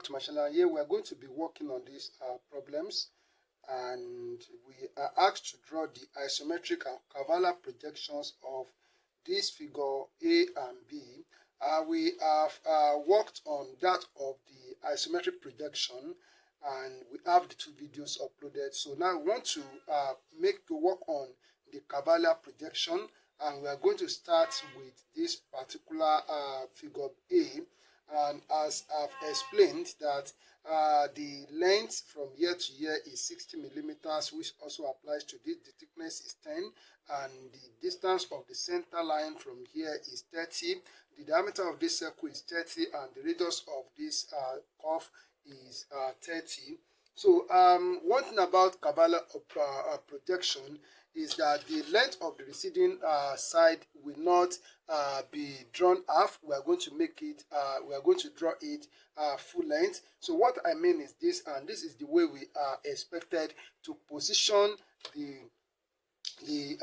to my channel. Here we are going to be working on these problems, and we are asked to draw the isometric and Cavalier projections of this figure A and B. We have worked on that of the isometric projection, and we have the two videos uploaded. So now we want to work on the Cavalier projection, and we are going to start with this particular figure A. And as I've explained that the length from here to here is 60 millimeters, which also applies to this. The thickness is 10, and the distance of the center line from here is 30. The diameter of this circle is 30, and the radius of this curve is 30. So one thing about Cavalier projection is that the length of the receding side will not be drawn half. We are going to make it, we are going to draw it full length. So what I mean is this, and this is the way we are expected to position the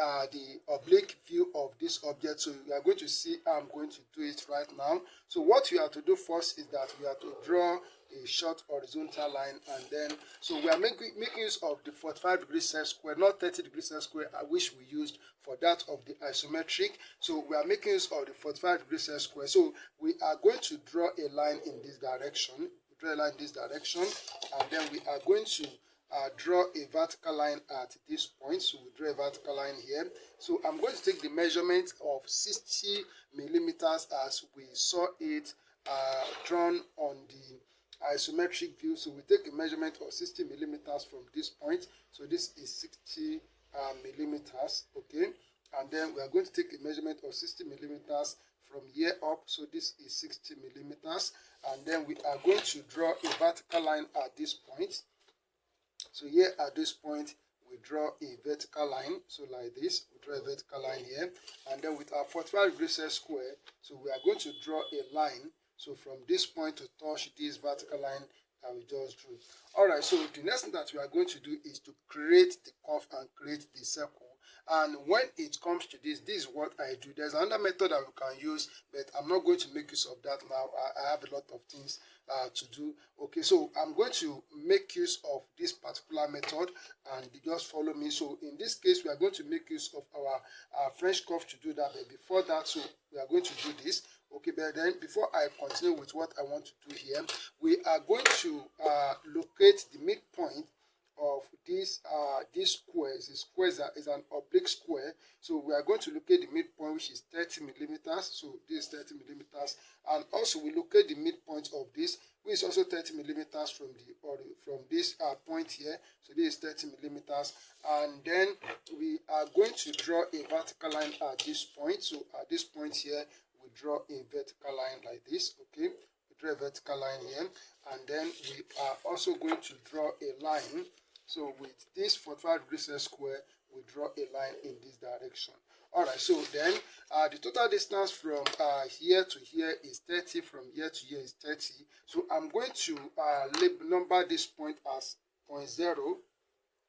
oblique view of this object. So you are going to see how I'm going to do it right now. So what you have to do first is that we have to draw a short horizontal line, and then so we are making use of the 45 degrees set square, not 30 degrees set square, which we used for that of the isometric. So we are making use of the 45 degrees set square. So we are going to draw a line in this direction, and then we are going to draw a vertical line at this point. So we draw a vertical line here. So I'm going to take the measurement of 60 millimeters as we saw it drawn on the isometric view. So we take a measurement of 60 millimeters from this point. So this is 60 millimeters, okay? And then we are going to take a measurement of 60 millimeters from here up. So this is 60 millimeters, and then we are going to draw a vertical line at this point. So here at this point, we draw a vertical line. So like this, we draw a vertical line here. And then with our 45 degrees set square, so we are going to draw a line. So from this point to touch this vertical line that we just drew. Alright, so the next thing that we are going to do is to create the curve and create the circle. And when it comes to this, this is what I do. There's another method that we can use, but I'm not going to make use of that now. I have a lot of things to do. Okay, so I'm going to make use of this particular method, and just follow me. So in this case, we are going to make use of our French curve to do that. But before that, so we are going to do this. Okay, but then before I continue with what I want to do here, we are going to locate the midpoint of this squares. The square is an oblique square. So we are going to locate the midpoint, which is 30 millimeters. So this is 30 millimeters, and also we locate the midpoint of this, which is also 30 millimeters from this point here. So this is 30 millimeters, and then we are going to draw a vertical line at this point. So at this point here, we draw a vertical line like this. Okay, we draw a vertical line here, and then we are also going to draw a line. So with this 45 degrees set square, we draw a line in this direction. Alright, so then the total distance from here to here is 30, from here to here is 30. So I'm going to number this point as 0.0.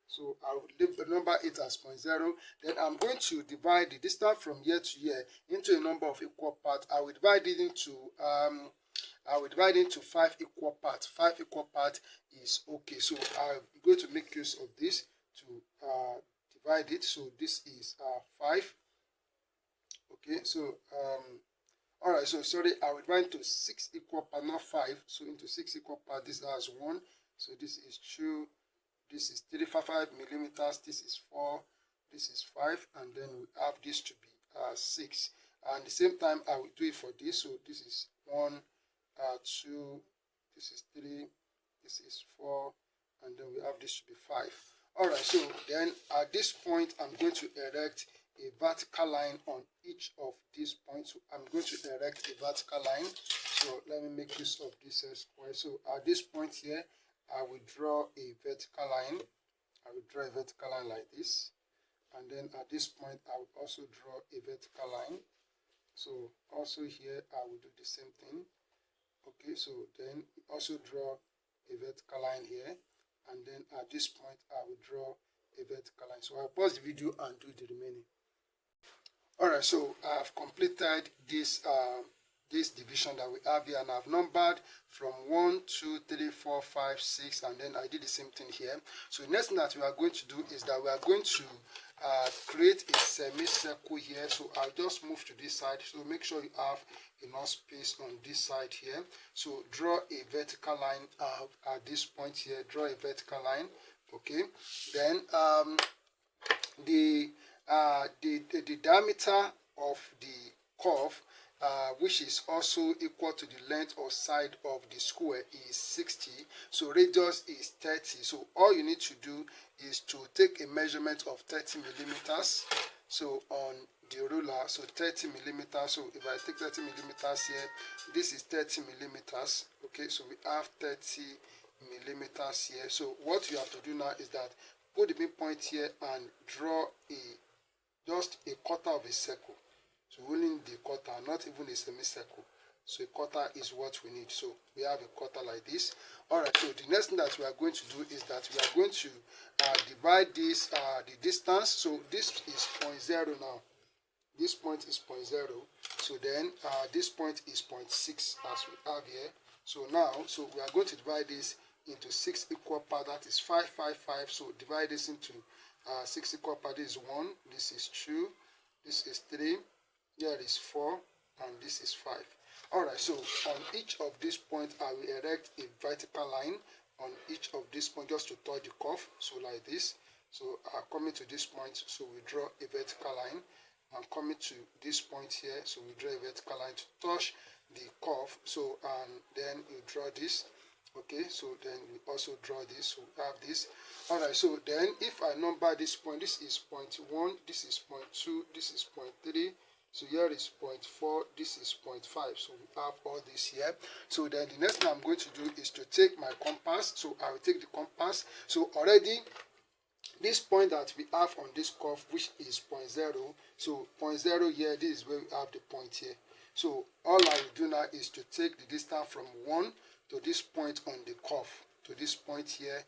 So I'll number it as 0.0. Then I'm going to divide the distance from here to here into a number of equal parts. I will divide it into 5 equal parts. 5 equal parts is okay. So I'm going to make use of this to divide it. So this is 5. Okay, so alright, so sorry, I will divide into 6 equal parts, not 5. So into 6 equal parts, this has 1. So this is 2. This is 35 millimeters. This is 4. This is 5, and then we have this to be 6. And at the same time, I will do it for this. So this is 1, 2, this is 3, this is 4, and then we have this to be 5. Alright, so then at this point, I'm going to erect a vertical line on each of these points. So I'm going to erect a vertical line. So let me make use of this square. So at this point here, I will draw a vertical line. I will draw a vertical line like this. And then at this point, I will also draw a vertical line. So also here, I will do the same thing. Okay, so then also draw a vertical line here, and then at this point I will draw a vertical line. So I'll pause the video and do the remaining. Alright, so I've completed this this division that we have here, and I've numbered from 1, 2, 3, 4, 5, 6, and then I did the same thing here. So the next thing that we are going to do is that we are going to create a semicircle here. So I'll just move to this side. So make sure you have enough space on this side here. So draw a vertical line at this point here. Draw a vertical line. Okay. Then the diameter of the curve, which is also equal to the length or side of the square, is 60. So radius is 30. So all you need to do is to take a measurement of 30 millimeters. So on the ruler, so 30 millimeters. So if I take 30 millimeters here, this is 30 millimeters. Okay, so we have 30 millimeters here. So what you have to do now is that put the midpoint here and draw just a quarter of a circle. So only the quarter, not even a semicircle. So a quarter is what we need. So we have a quarter like this. Alright, so the next thing that we are going to do is that we are going to divide this, the distance. So this is 0.0 now. This point is 0.0. So then this point is 0.6 as we have here. So now, so we are going to divide this into 6 equal parts. That is 5, 5, 5. So divide this into 6 equal parts. This is 1, this is 2, this is 3, here is 4, and this is 5. Alright, so on each of these points, I will erect a vertical line on each of these points just to touch the curve. So like this. So coming to this point, so we draw a vertical line. And coming to this point here, so we draw a vertical line to touch the curve. So and then you draw this. Okay, so then we also draw this. So we have this. Alright, so then if I number this point, this is 0.1, this is 0.2, this is 0.3. So here is 0.4, this is 0.5. So we have all this here. So then the next thing I'm going to do is to take my compass. So I will take the compass. So already this point that we have on this curve, which is 0.0. So 0.0 here, this is where we have the point here. So all I will do now is to take the distance from 1 to this point on the curve. To this point here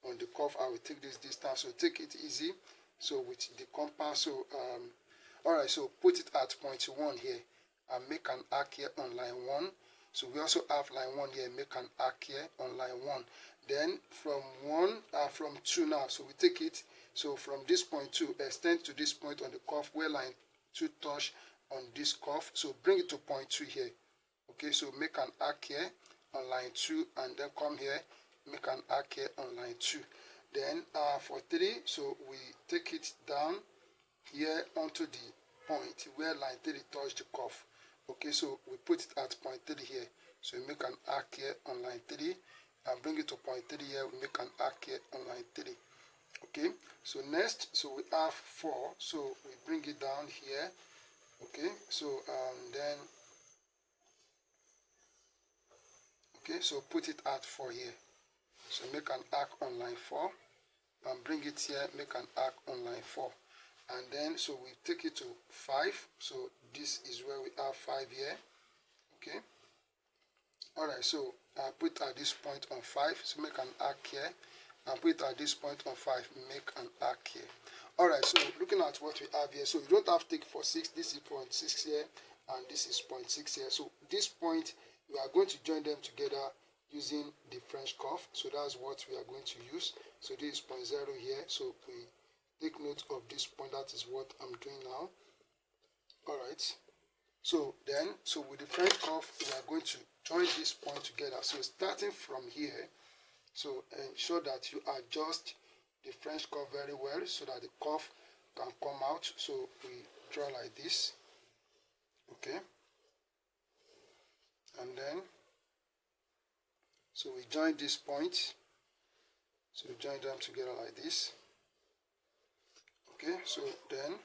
on the curve, I will take this distance. So take it easy. So with the compass, so alright, so put it at 0.1 here and make an arc here on line 1. So we also have line 1 here, make an arc here on line 1. Then from 2 now, so we take it, so from this point 2, extend to this point on the curve where line 2 touch on this curve. So bring it to 0.2 here. Okay, so make an arc here on line 2 and then come here, make an arc here on line 2. Then for 3, so we take it down here onto the point where line 3 touch the curve. Okay, so we put it at 0.3 here. So we make an arc here on line 3 and bring it to 0.3 here. We make an arc here on line 3. Okay, so next, so we have 4. So we bring it down here. Okay, so then, okay, so put it at 4 here. So make an arc on line 4 and bring it here. Make an arc on line 4. And then, so we take it to 5. So this is where we have 5 here. Okay. Alright, so I put at this point on 5. So make an arc here. And put at this point on 5. Make an arc here. Alright, so looking at what we have here. So you don't have to take for 6. This is 0.6 here. And this is 0.6 here. So this point, we are going to join them together using the French curve. So that's what we are going to use. So this is 0.0 here. So we take note of this point. That is what I'm doing now. Alright. So then, so with the French curve, we are going to join this point together. So starting from here, so ensure that you adjust the French curve very well so that the curve can come out. So we draw like this. Okay. And then, so we join this point. So we join them together like this. Okay, so then,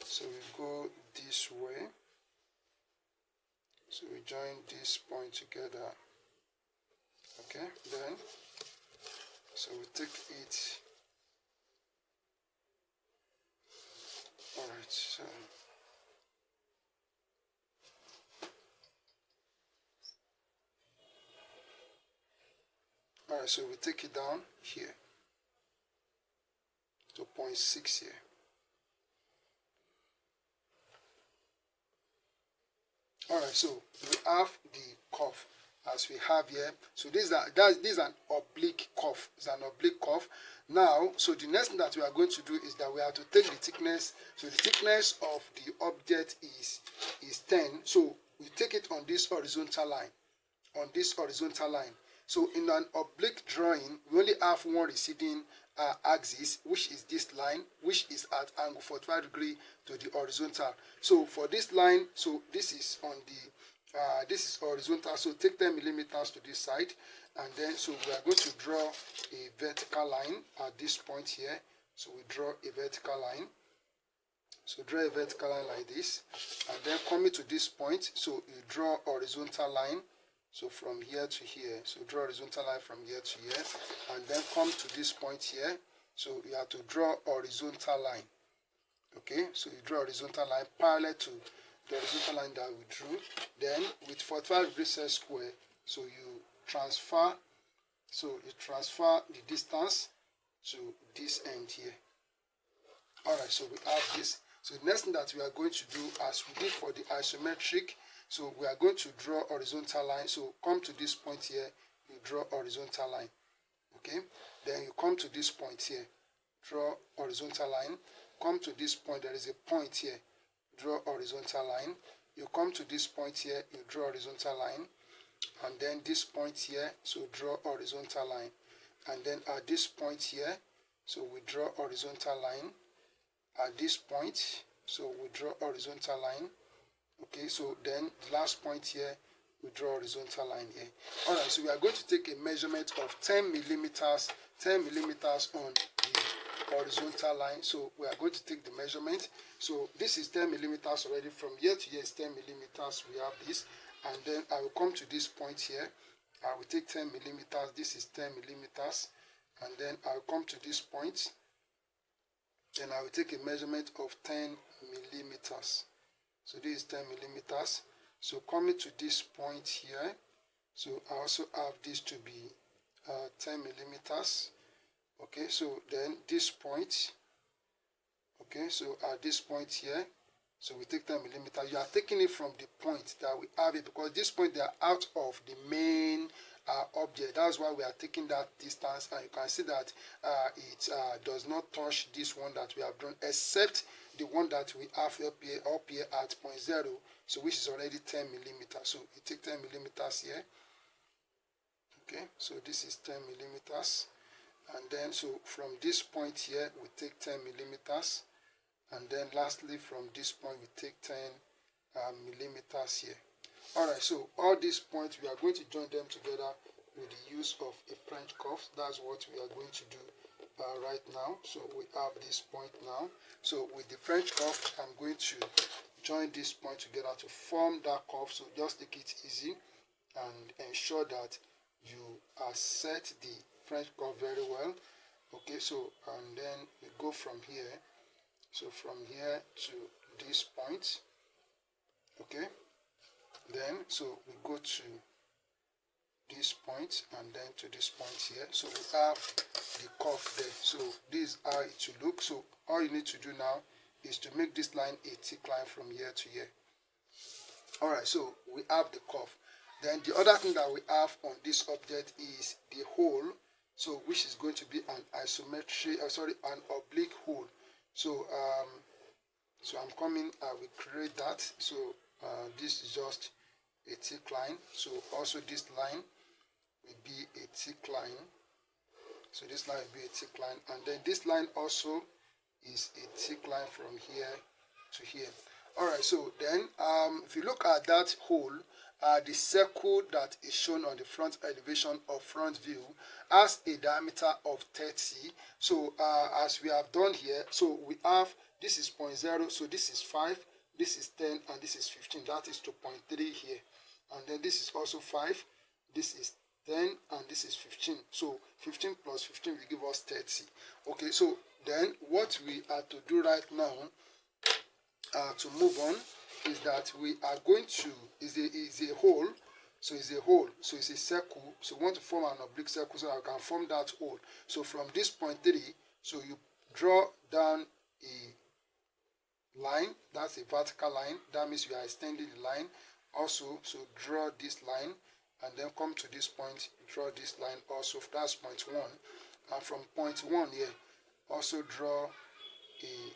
so we go this way. So we join this point together. Okay, then, so we take it. Alright, so. Alright, so we take it down here to 0.6 here. All right, so we have the curve as we have here. So this is an oblique curve. It's an oblique curve. Now, so the next thing that we are going to do is that we have to take the thickness. So the thickness of the object is 10. So we take it on this horizontal line. On this horizontal line. So in an oblique drawing, we only have one receding axis, which is this line, which is at angle 45 degree to the horizontal. So for this line, so this is on the this is horizontal. So take 10 millimeters to this side, and then so we are going to draw a vertical line at this point here. So we draw a vertical line. So draw a vertical line like this, and then coming to this point, so you draw a horizontal line. So from here to here, so draw a horizontal line from here to here, and then come to this point here. So you have to draw a horizontal line. Okay, so you draw a horizontal line parallel to the horizontal line that we drew. Then with 45 degrees set square, so you transfer the distance to this end here. Alright, so we have this. So the next thing that we are going to do, as we did for the isometric, so we are going to draw horizontal line. So come to this point here, you draw horizontal line. Okay, then you come to this point here, draw horizontal line. Come to this point, there is a point here, draw horizontal line. You come to this point here, you draw horizontal line, and then this point here, so draw horizontal line, and then at this point here, so we draw horizontal line. At this point, so we draw horizontal line. Okay, so then the last point here, we draw horizontal line here. All right, so we are going to take a measurement of 10 millimeters on the horizontal line. So we are going to take the measurement. So this is 10 millimeters already. From here to here is 10 millimeters. We have this, and then I will come to this point here. I will take 10 millimeters. This is 10 millimeters, and then I will come to this point. Then I will take a measurement of 10 millimeters. So this is 10 millimeters. So coming to this point here, so I also have this to be 10 millimeters. Okay, so then this point, okay, so at this point here, so we take 10 millimeters. You are taking it from the point that we have it, because this point they are out of the main object. That's why we are taking that distance, and you can see that it does not touch this one that we have drawn, except the one that we have up here at 0.0, so which is already 10 millimeters. So you take 10 millimeters here. Okay, so this is 10 millimeters, and then so from this point here we take 10 millimeters, and then lastly from this point we take 10 millimeters here. Alright, so all these points we are going to join them together with the use of a French curve. That's what we are going to do right now. So we have this point now. So with the French curve, I'm going to join this point together to form that curve. So just take it easy and ensure that you set the French curve very well. Okay, so and then we go from here. So from here to this point. Okay, then so we go to this point and then to this point here. So we have the curve there. So this is how it should look. So all you need to do now is to make this line a thick line from here to here. Alright, so we have the curve. Then the other thing that we have on this object is the hole, so which is going to be an an oblique hole. So so I'm coming, I will create that. So this is just a thick line. So also this line will be a thick line. So this line will be a thick line, and then this line also is a thick line from here to here. Alright, so then if you look at that hole, the circle that is shown on the front elevation of front view has a diameter of 30. So as we have done here, so we have, this is 0.0, so this is 5, this is 10, and this is 15. That is 2.3 here. And then this is also 5, this is 10, and this is 15. So 15 plus 15 will give us 30. Okay, so then what we are to do right now to move on is that we are going to, is a hole. So it's a hole, so it's a circle. So we want to form an oblique circle, so I can form that hole. So from this point 3, so you draw down a line, that's a vertical line. That means we are extending the line. also. So draw this line and then come to this point, draw this line also. That's point 1. And from point 1 here, also draw a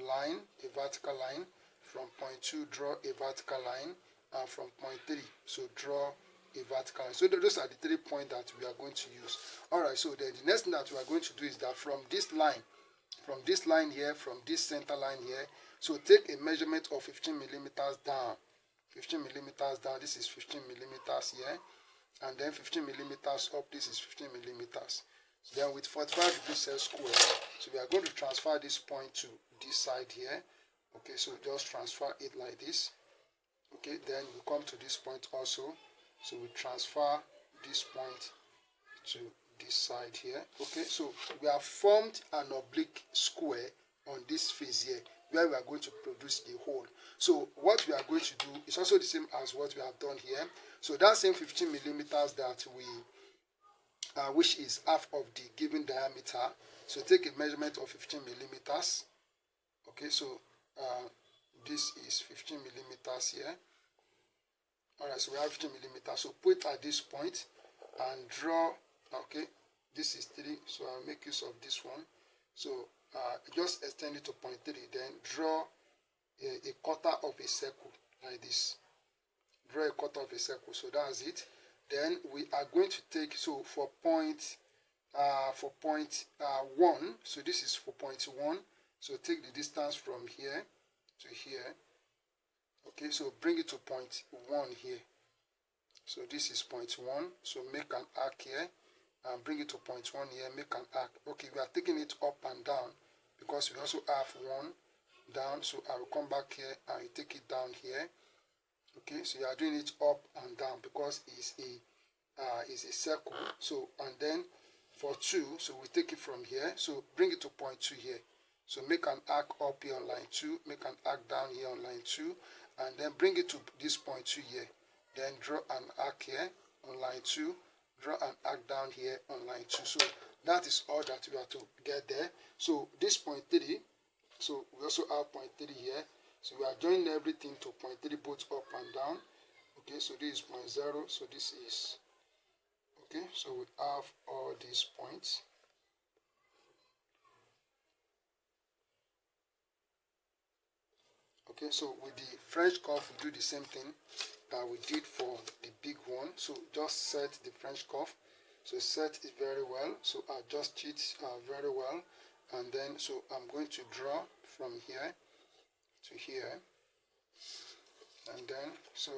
line, a vertical line. From point 2, draw a vertical line. And from point 3, so draw a vertical line. So those are the 3 points that we are going to use. Alright, so then the next thing that we are going to do is that from this line here, from this center line here, so take a measurement of 15 millimeters down. 15 millimeters down, this is 15 millimeters here. And then 15 millimeters up, this is 15 millimeters. So then with 45 degrees set square, so we are going to transfer this point to this side here. Okay, so just transfer it like this. Okay, then we come to this point also. So we transfer this point to this side here. Okay, so we have formed an oblique square on this face here, where we are going to produce a hole. So what we are going to do is also the same as what we have done here. So that same 15 millimeters that we which is half of the given diameter, so take a measurement of 15 millimeters. Okay, so this is 15 millimeters here. Alright, so we have 15 millimeters. So put at this point and draw. Okay, this is 3, so I'll make use of this one. So just extend it to point 3, then draw a quarter of a circle like this. Draw a quarter of a circle, so that's it. Then we are going to take, so for point 1, so this is for point 1, so take the distance from here to here. Okay, so bring it to point 1 here. So this is point 1, so make an arc here and bring it to point 1 here, make an arc. Okay, we are taking it up and down because we also have 1 down, so I will come back here and take it down here. Okay, so you are doing it up and down because it's a circle. So and then for 2, so we take it from here, so bring it to point 2 here. So make an arc up here on line 2, make an arc down here on line 2, and then bring it to this point 2 here. Then draw an arc here on line 2, draw an arc down here on line 2. So that is all that we have to get there. So this point 3, so we also have point 3 here. So we are joining everything to point 3 both up and down. Okay, so this is point 0, so this is, okay, so we have all these points. Okay, so with the French curve, we do the same thing that we did for the big one. So just set the French curve. So set it very well. So adjust it very well. And then, so I'm going to draw from here to here. And then, so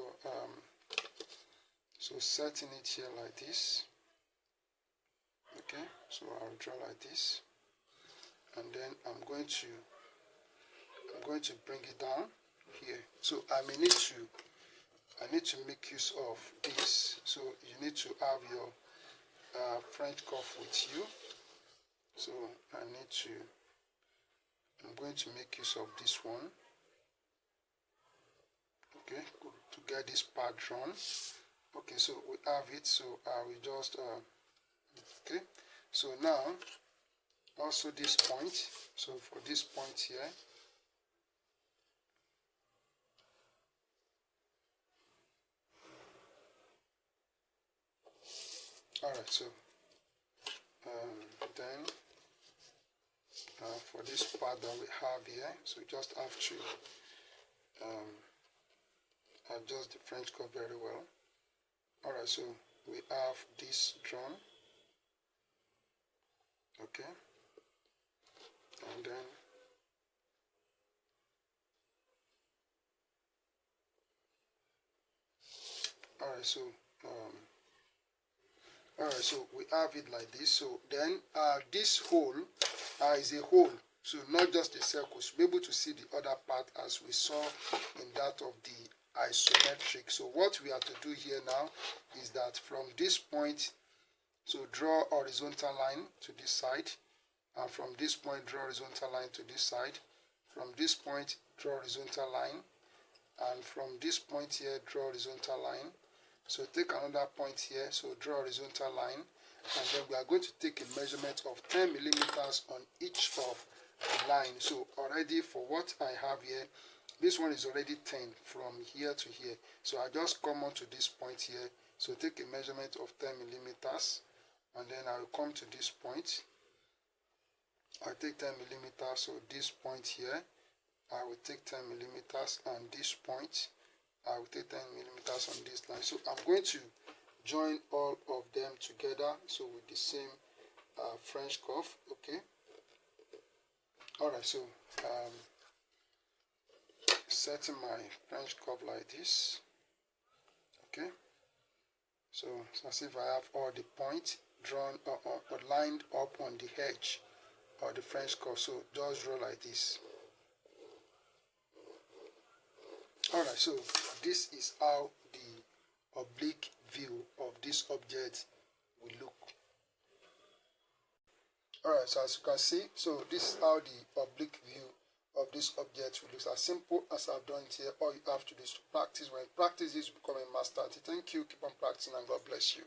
setting it here like this. Okay, so I'll draw like this. And then I'm going to bring it down here. So I need to make use of this. So you need to have your French curve with you. So I'm going to make use of this one. Okay, to get this part drawn. Okay, so we have it. So I will just okay. So now also this point. So for this point here. Alright, so then for this part that we have here, so we just have to adjust the French curve very well. Alright, so we have this drawn. Okay, and then alright, so alright, so we have it like this. So then this hole is a hole, so not just a circle. So be able to see the other part as we saw in that of the isometric. So what we have to do here now is that from this point, so draw horizontal line to this side, and from this point draw horizontal line to this side. From this point draw horizontal line, and from this point here draw horizontal line. So take another point here, so draw horizontal line, and then we are going to take a measurement of 10 millimeters on each of the line. So already for what I have here, this one is already 10 from here to here. So I just come on to this point here. So take a measurement of 10 millimeters, and then I will come to this point. I take 10 millimeters, so this point here, I will take 10 millimeters, and this point, I will take 10 millimeters on this line. So I'm going to join all of them together, so with the same French curve, okay? Alright, so setting my French curve like this, okay? So it's as if I have all the points drawn or lined up on the edge or the French curve. So just draw like this. Alright, so this is how the oblique view of this object will look. Alright, so as you can see, so this is how the oblique view of this object will look. As simple as I've done it here. All you have to do is to practice. When you practice this, you become a master at it. Thank you. Keep on practicing, and God bless you.